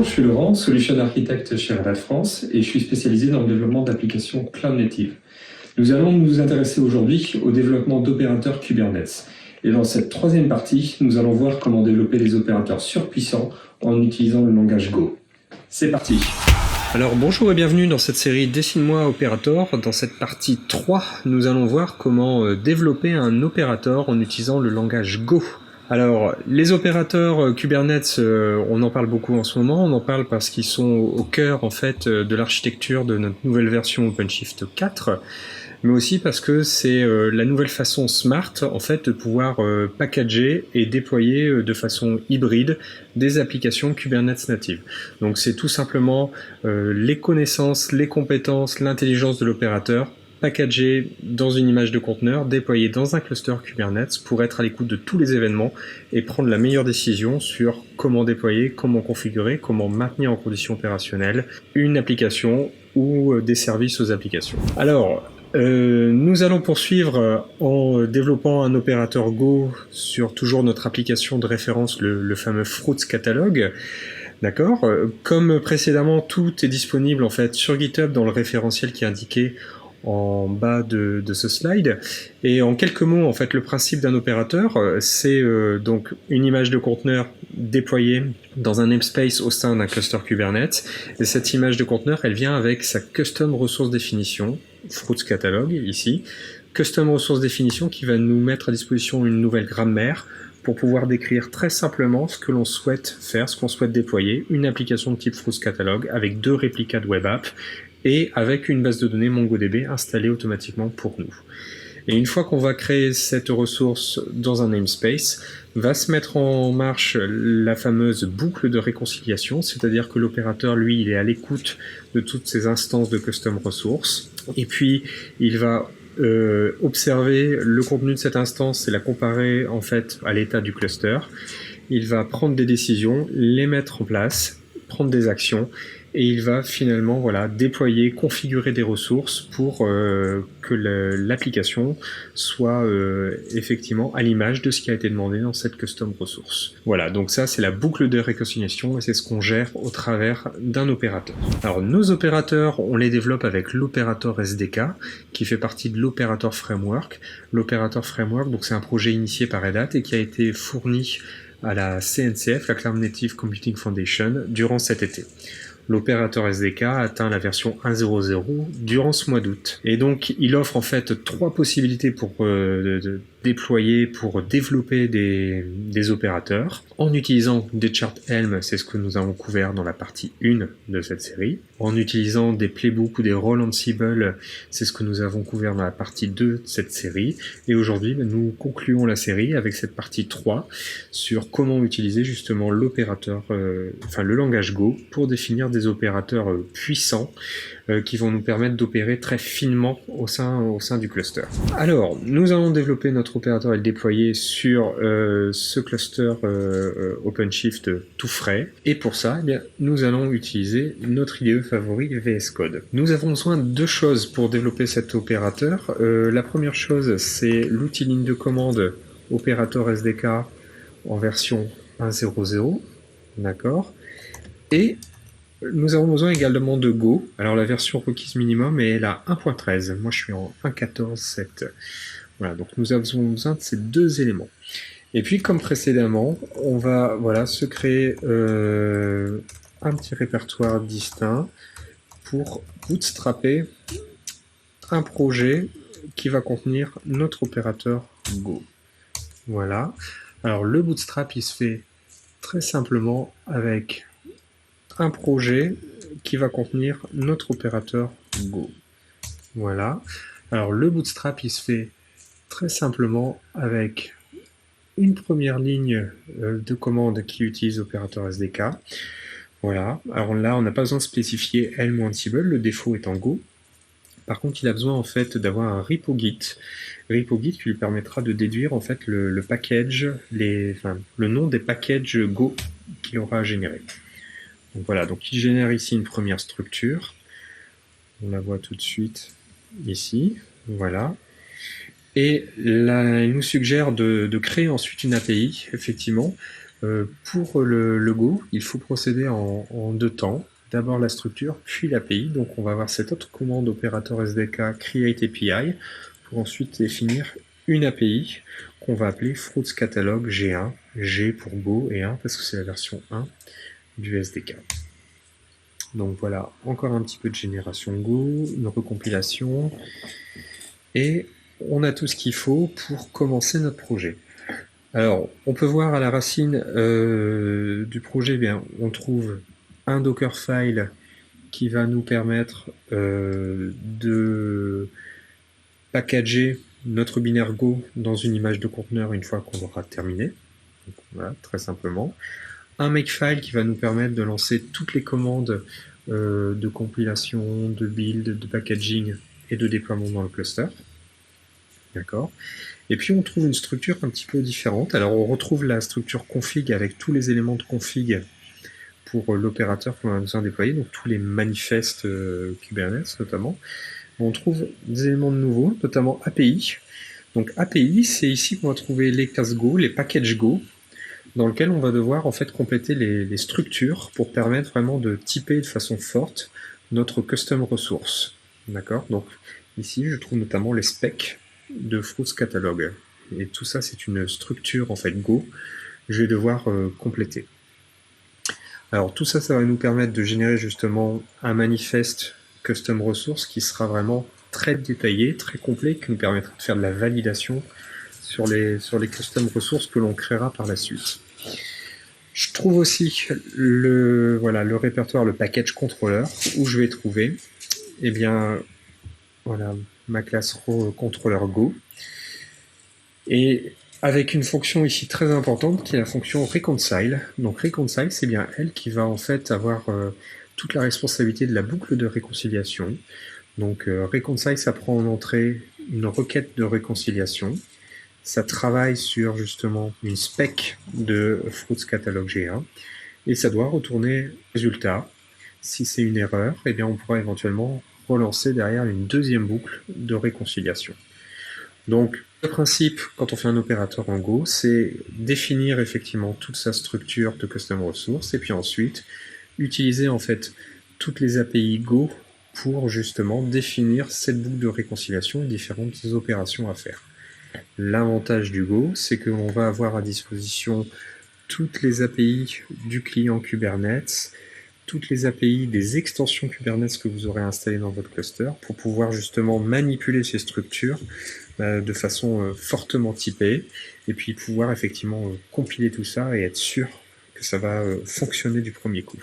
Bonjour, je suis Laurent, Solution Architect chez Red Hat France et je suis spécialisé dans le développement d'applications Cloud Native. Nous allons nous intéresser aujourd'hui au développement d'opérateurs Kubernetes. Et dans cette troisième partie, nous allons voir comment développer des opérateurs surpuissants en utilisant le langage Go. C'est parti! Alors bonjour et bienvenue dans cette série Dessine-moi Operator. Dans cette partie 3, nous allons voir comment développer un opérateur en utilisant le langage Go. Alors, les opérateurs Kubernetes, on en parle beaucoup en ce moment, on en parle parce qu'ils sont au cœur en fait de l'architecture de notre nouvelle version OpenShift 4, mais aussi parce que c'est la nouvelle façon smart en fait de pouvoir packager et déployer de façon hybride des applications Kubernetes natives. Donc c'est tout simplement les connaissances, les compétences, l'intelligence de l'opérateur packagé dans une image de conteneur, déployé dans un cluster Kubernetes pour être à l'écoute de tous les événements et prendre la meilleure décision sur comment déployer, comment configurer, comment maintenir en condition opérationnelle une application ou des services aux applications. Alors, nous allons poursuivre en développant un opérateur Go sur toujours notre application de référence, le fameux Fruits Catalog. D'accord. Comme précédemment, tout est disponible en fait sur GitHub dans le référentiel qui est indiqué en bas de ce slide. Et en quelques mots, en fait, le principe d'un opérateur, c'est donc une image de conteneur déployée dans un namespace au sein d'un cluster Kubernetes. Et cette image de conteneur, elle vient avec sa custom resource définition, Fruits Catalog ici, custom resource définition qui va nous mettre à disposition une nouvelle grammaire pour pouvoir décrire très simplement ce que l'on souhaite faire, ce qu'on souhaite déployer, une application de type Fruits Catalog avec 2 réplicas de web app et avec une base de données MongoDB installée automatiquement pour nous. Et une fois qu'on va créer cette ressource dans un namespace, va se mettre en marche la fameuse boucle de réconciliation, c'est-à-dire que l'opérateur, lui, il est à l'écoute de toutes ces instances de custom ressources, et puis il va observer le contenu de cette instance et la comparer en fait à l'état du cluster. Il va prendre des décisions, les mettre en place, prendre des actions, et il va finalement déployer, configurer des ressources pour que l'application soit effectivement à l'image de ce qui a été demandé dans cette custom ressource. Voilà, donc ça c'est la boucle de réconciliation et c'est ce qu'on gère au travers d'un opérateur. Alors nos opérateurs, on les développe avec l'opérateur SDK qui fait partie de l'opérateur framework. L'opérateur framework, donc c'est un projet initié par Red Hat et qui a été fourni à la CNCF, la Cloud Native Computing Foundation, durant cet été. L'opérateur SDK atteint la version 1.0.0 durant ce mois d'août. Et donc, il offre en fait 3 possibilités pour déployer, pour développer des opérateurs en utilisant des charts Helm, c'est ce que nous avons couvert dans la partie 1 de cette série. En utilisant des playbooks ou des rôles Ansible, c'est ce que nous avons couvert dans la partie 2 de cette série. Et aujourd'hui, nous concluons la série avec cette partie 3 sur comment utiliser justement l'opérateur, le langage Go pour définir des opérateurs puissants qui vont nous permettre d'opérer très finement au sein du cluster. Alors, nous allons développer notre opérateur et le déployer sur ce cluster OpenShift tout frais. Et pour ça, eh bien, nous allons utiliser notre IDE favori VS Code. Nous avons besoin de 2 choses pour développer cet opérateur. La première chose, c'est l'outil ligne de commande opérateur SDK en version 1.0.0. D'accord. Et nous avons besoin également de Go. Alors la version requise minimum est la 1.13. Moi je suis en 1.14.7. Voilà, donc nous avons besoin de ces 2 éléments. Et puis comme précédemment, on va se créer un petit répertoire distinct pour bootstrapper un projet qui va contenir notre opérateur Go. Voilà. Alors le bootstrap il se fait très simplement avec un projet qui va contenir notre opérateur Go. Voilà. Alors le bootstrap il se fait très simplement avec une première ligne de commande qui utilise l'opérateur SDK. Voilà. Alors là, on n'a pas besoin de spécifier Helm ou Ansible, le défaut est en Go. Par contre, il a besoin en fait d'avoir un repo Git. Repo Git qui lui permettra de déduire en fait le package, le nom des packages Go qu'il aura à générer. Donc voilà, donc il génère ici une première structure. On la voit tout de suite ici. Voilà. Et là, il nous suggère de créer ensuite une API, effectivement, Pour le Go, il faut procéder en deux temps. D'abord la structure, puis l'API. Donc on va avoir cette autre commande opérateur SDK create API pour ensuite définir une API qu'on va appeler Fruits Catalog G1, G pour Go et 1 parce que c'est la version 1 du SDK. Donc voilà, encore un petit peu de génération Go, une recompilation, et on a tout ce qu'il faut pour commencer notre projet. Alors, on peut voir à la racine du projet, bien, on trouve un Dockerfile qui va nous permettre de packager notre binaire Go dans une image de conteneur une fois qu'on aura terminé. Donc, voilà, très simplement. Un Makefile qui va nous permettre de lancer toutes les commandes de compilation, de build, de packaging et de déploiement dans le cluster. D'accord. Et puis on trouve une structure un petit peu différente. Alors on retrouve la structure config avec tous les éléments de config pour l'opérateur qu'on a besoin de déployer, donc tous les manifestes Kubernetes notamment. On trouve des éléments de nouveaux, notamment API. Donc API, c'est ici qu'on va trouver les classes Go, les packages Go, dans lequel on va devoir en fait compléter les structures pour permettre vraiment de typer de façon forte notre custom resource. D'accord. Donc ici, je trouve notamment les specs de Fruits Catalog. Et tout ça, c'est une structure en fait Go. Je vais devoir compléter. Alors tout ça, ça va nous permettre de générer justement un manifeste custom resource qui sera vraiment très détaillé, très complet, qui nous permettra de faire de la validation sur les custom ressources que l'on créera par la suite. Je trouve aussi le répertoire, le package controller, où je vais trouver voilà, ma classe controller Go. Et avec une fonction ici très importante qui est la fonction reconcile. Donc reconcile, c'est bien elle qui va en fait avoir toute la responsabilité de la boucle de réconciliation. Donc reconcile, ça prend en entrée une requête de réconciliation. Ça travaille sur justement une spec de Fruits Catalog G1 et ça doit retourner résultat. Si c'est une erreur, eh bien on pourra éventuellement relancer derrière une deuxième boucle de réconciliation. Donc le principe quand on fait un opérateur en Go, c'est définir effectivement toute sa structure de custom resource et puis ensuite utiliser en fait toutes les API Go pour justement définir cette boucle de réconciliation et différentes opérations à faire. L'avantage du Go, c'est que l'on va avoir à disposition toutes les API du client Kubernetes, toutes les API des extensions Kubernetes que vous aurez installées dans votre cluster pour pouvoir justement manipuler ces structures de façon fortement typée et puis pouvoir effectivement compiler tout ça et être sûr que ça va fonctionner du premier coup.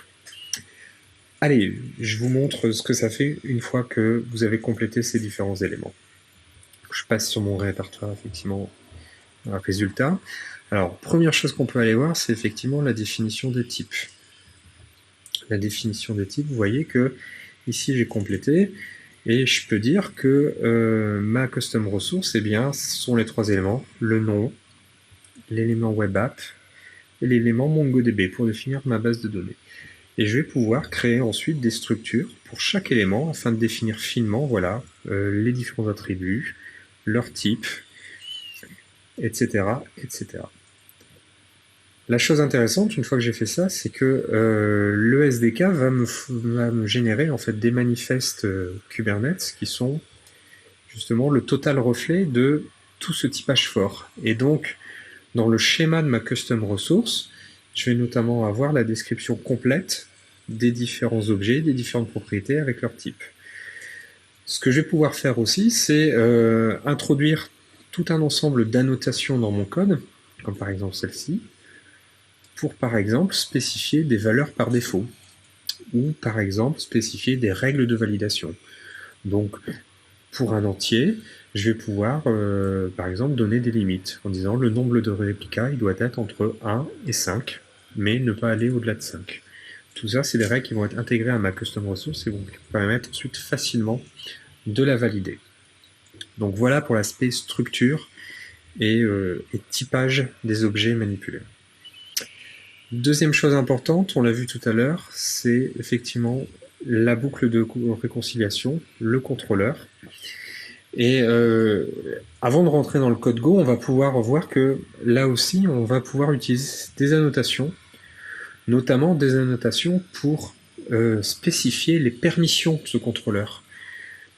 Allez, je vous montre ce que ça fait une fois que vous avez complété ces différents éléments. Je passe sur mon répertoire, effectivement, résultat. Alors, première chose qu'on peut aller voir, c'est effectivement la définition des types. La définition des types, vous voyez que ici j'ai complété, et je peux dire que ma custom resource, eh bien, ce sont les trois éléments, le nom, l'élément web app, et l'élément MongoDB pour définir ma base de données. Et je vais pouvoir créer ensuite des structures pour chaque élément afin de définir finement, voilà, les différents attributs, leur type, etc., etc. La chose intéressante, une fois que j'ai fait ça, c'est que le SDK va me générer en fait des manifestes Kubernetes qui sont justement le total reflet de tout ce typage fort. Et donc, dans le schéma de ma custom resource, je vais notamment avoir la description complète des différents objets, des différentes propriétés avec leur type. Ce que je vais pouvoir faire aussi, c'est introduire tout un ensemble d'annotations dans mon code, comme par exemple celle-ci, pour par exemple spécifier des valeurs par défaut, ou par exemple spécifier des règles de validation. Donc pour un entier, je vais pouvoir par exemple donner des limites, en disant le nombre de réplicas il doit être entre 1 et 5, mais ne pas aller au-delà de 5. Tout ça, c'est des règles qui vont être intégrées à ma custom resource et vont permettre ensuite facilement de la valider. Donc voilà pour l'aspect structure et typage des objets manipulés. Deuxième chose importante, on l'a vu tout à l'heure, c'est effectivement la boucle de réconciliation, le contrôleur. Et Avant de rentrer dans le code Go, on va pouvoir voir que là aussi, on va pouvoir utiliser des annotations, notamment des annotations pour spécifier les permissions de ce contrôleur.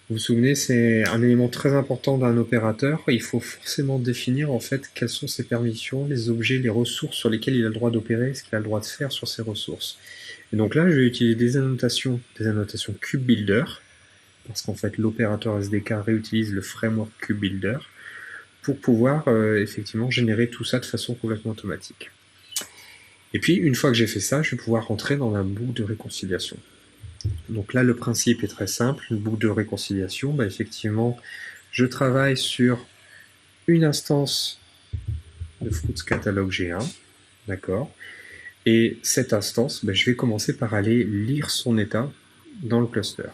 Vous vous souvenez, c'est un élément très important d'un opérateur. Il faut forcément définir en fait quelles sont ses permissions, les objets, les ressources sur lesquels il a le droit d'opérer, ce qu'il a le droit de faire sur ces ressources. Et donc là, je vais utiliser des annotations KubeBuilder, parce qu'en fait l'opérateur SDK réutilise le framework KubeBuilder pour pouvoir effectivement générer tout ça de façon complètement automatique. Et puis une fois que j'ai fait ça, je vais pouvoir rentrer dans la boucle de réconciliation. Donc là, le principe est très simple. Une boucle de réconciliation, effectivement, je travaille sur une instance de Fruits Catalog G1, d'accord. Et cette instance, je vais commencer par aller lire son état dans le cluster.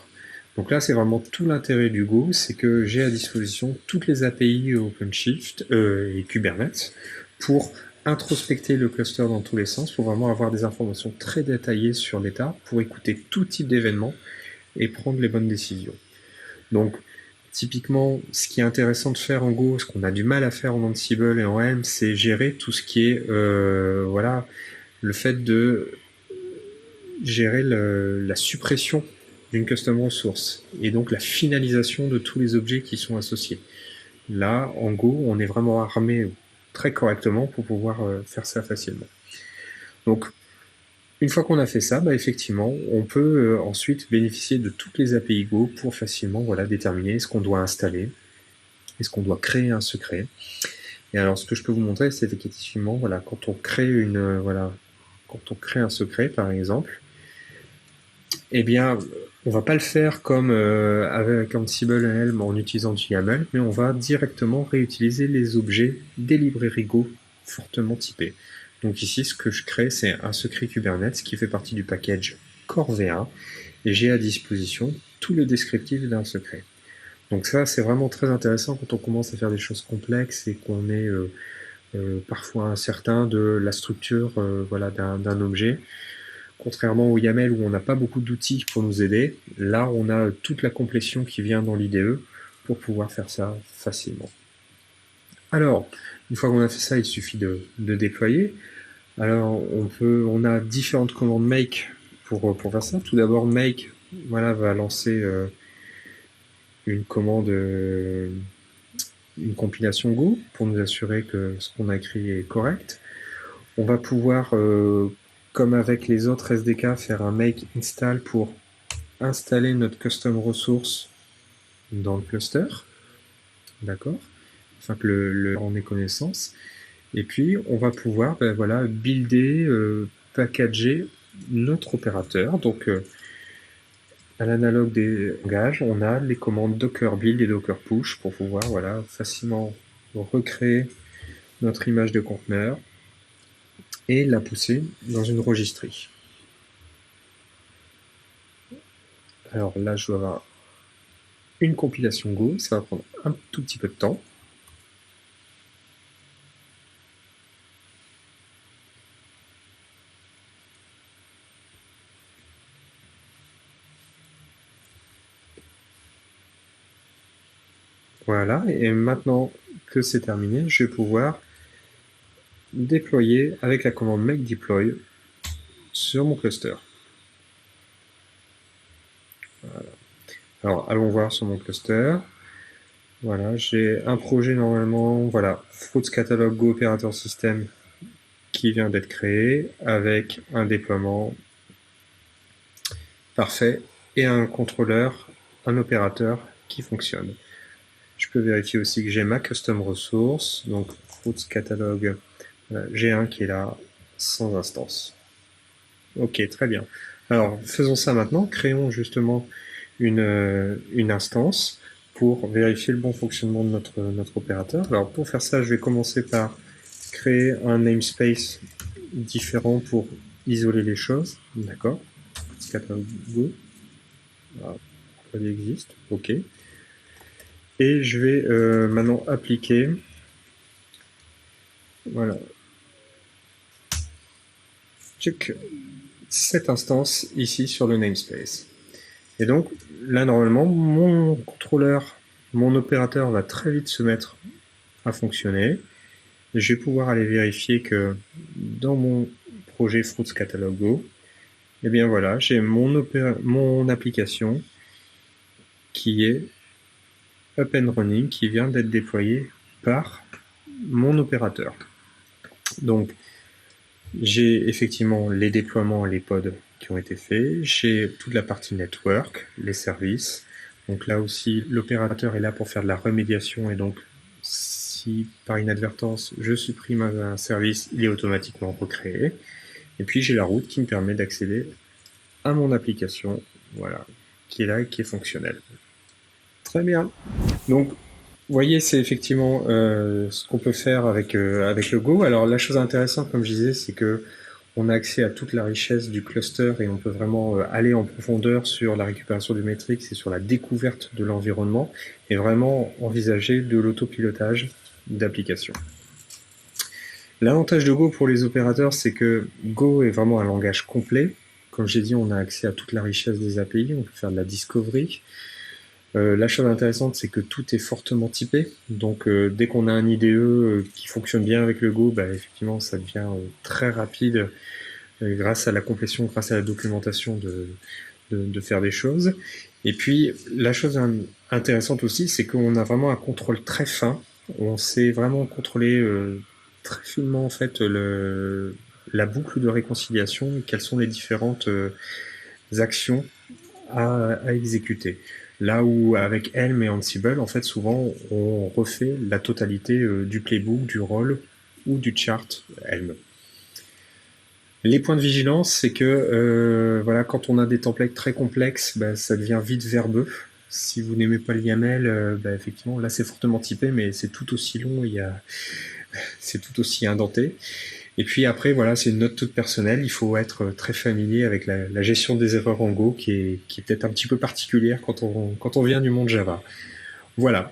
Donc là, c'est vraiment tout l'intérêt du Go, c'est que j'ai à disposition toutes les API OpenShift et Kubernetes pour introspecter le cluster dans tous les sens, pour vraiment avoir des informations très détaillées sur l'état, pour écouter tout type d'événements et prendre les bonnes décisions. Donc, typiquement, ce qui est intéressant de faire en Go, ce qu'on a du mal à faire en Ansible et en Helm, c'est gérer tout ce qui est, le fait de gérer la suppression d'une custom resource et donc la finalisation de tous les objets qui sont associés. Là, en Go, on est vraiment armé très correctement pour pouvoir faire ça facilement. Donc, une fois qu'on a fait ça, effectivement, on peut ensuite bénéficier de toutes les API Go pour facilement déterminer ce qu'on doit installer, est-ce qu'on doit créer un secret. Et alors, ce que je peux vous montrer, c'est effectivement, quand on crée quand on crée un secret, par exemple, eh bien, on va pas le faire comme avec Ansible et Helm en utilisant du YAML, mais on va directement réutiliser les objets des librairies Go fortement typés. Donc ici, ce que je crée, c'est un secret Kubernetes qui fait partie du package Core V1, et j'ai à disposition tout le descriptif d'un secret. Donc ça, c'est vraiment très intéressant quand on commence à faire des choses complexes et qu'on est parfois incertain de la structure d'un objet. Contrairement au YAML où on n'a pas beaucoup d'outils pour nous aider, là on a toute la complétion qui vient dans l'IDE pour pouvoir faire ça facilement. Alors, une fois qu'on a fait ça, il suffit de déployer. Alors, on a différentes commandes make pour faire ça. Tout d'abord, make va lancer une commande, une compilation Go pour nous assurer que ce qu'on a écrit est correct. On va pouvoir comme avec les autres SDK, faire un make install pour installer notre custom resource dans le cluster, d'accord, afin que en ait connaissance. Et puis, on va pouvoir builder, packager notre opérateur. Donc, à l'analogue des langages, on a les commandes docker build et docker push pour pouvoir facilement recréer notre image de conteneur et la pousser dans une registrie. Alors là, je dois avoir une compilation Go, ça va prendre un tout petit peu de temps. Voilà, et maintenant que c'est terminé, je vais pouvoir déployer avec la commande make deploy sur mon cluster. Voilà. Alors, allons voir sur mon cluster. Voilà, j'ai un projet normalement, Fruits Catalog Go Operator System qui vient d'être créé avec un déploiement parfait et un contrôleur, un opérateur qui fonctionne. Je peux vérifier aussi que j'ai ma custom resource, donc Fruits Catalog G1 qui est là, sans instance. Ok, très bien. Alors, faisons ça maintenant. Créons justement une instance pour vérifier le bon fonctionnement de notre opérateur. Alors, pour faire ça, je vais commencer par créer un namespace différent pour isoler les choses. D'accord. Catalog Go. Voilà. Il existe. Ok. Et je vais maintenant appliquer check cette instance ici sur le namespace. Et donc là normalement mon contrôleur, mon opérateur va très vite se mettre à fonctionner. Je vais pouvoir aller vérifier que dans mon projet Fruits Catalog Go, eh bien voilà, j'ai mon application qui est up and running, qui vient d'être déployée par mon opérateur. Donc, j'ai effectivement les déploiements, les pods qui ont été faits, j'ai toute la partie network, les services. Donc là aussi, l'opérateur est là pour faire de la remédiation et donc si par inadvertance je supprime un service, il est automatiquement recréé. Et puis j'ai la route qui me permet d'accéder à mon application, voilà, qui est là et qui est fonctionnelle. Très bien. Donc, vous voyez, c'est effectivement ce qu'on peut faire avec le Go. Alors la chose intéressante, comme je disais, c'est que on a accès à toute la richesse du cluster et on peut vraiment aller en profondeur sur la récupération du métrique et sur la découverte de l'environnement et vraiment envisager de l'autopilotage d'applications. L'avantage de Go pour les opérateurs, c'est que Go est vraiment un langage complet. Comme j'ai dit, on a accès à toute la richesse des API, on peut faire de la discovery. La chose intéressante, c'est que tout est fortement typé. Donc, dès qu'on a un IDE qui fonctionne bien avec le Go, bah, effectivement, ça devient très rapide grâce à la complétion, grâce à la documentation de faire des choses. Et puis, la chose intéressante aussi, c'est qu'on a vraiment un contrôle très fin. On sait vraiment contrôler très finement en fait la boucle de réconciliation et quelles sont les différentes actions à exécuter. Là où avec Helm et Ansible, en fait, souvent, on refait la totalité du playbook, du rôle ou du chart Helm. Les points de vigilance, c'est que voilà, quand on a des templates très complexes, bah, ça devient vite verbeux. Si vous n'aimez pas le YAML, bah, effectivement, là c'est fortement typé, mais c'est tout aussi long, c'est tout aussi indenté. Et puis après, voilà, c'est une note toute personnelle. Il faut être très familier avec la gestion des erreurs en Go, qui est peut-être un petit peu particulière quand on vient du monde Java. Voilà.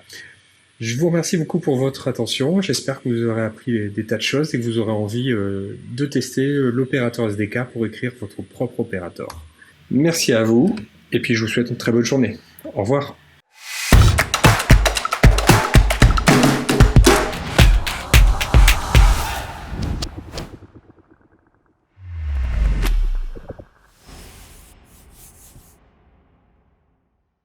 Je vous remercie beaucoup pour votre attention. J'espère que vous aurez appris des tas de choses et que vous aurez envie de tester l'opérateur SDK pour écrire votre propre opérateur. Merci à vous, et puis je vous souhaite une très bonne journée. Au revoir.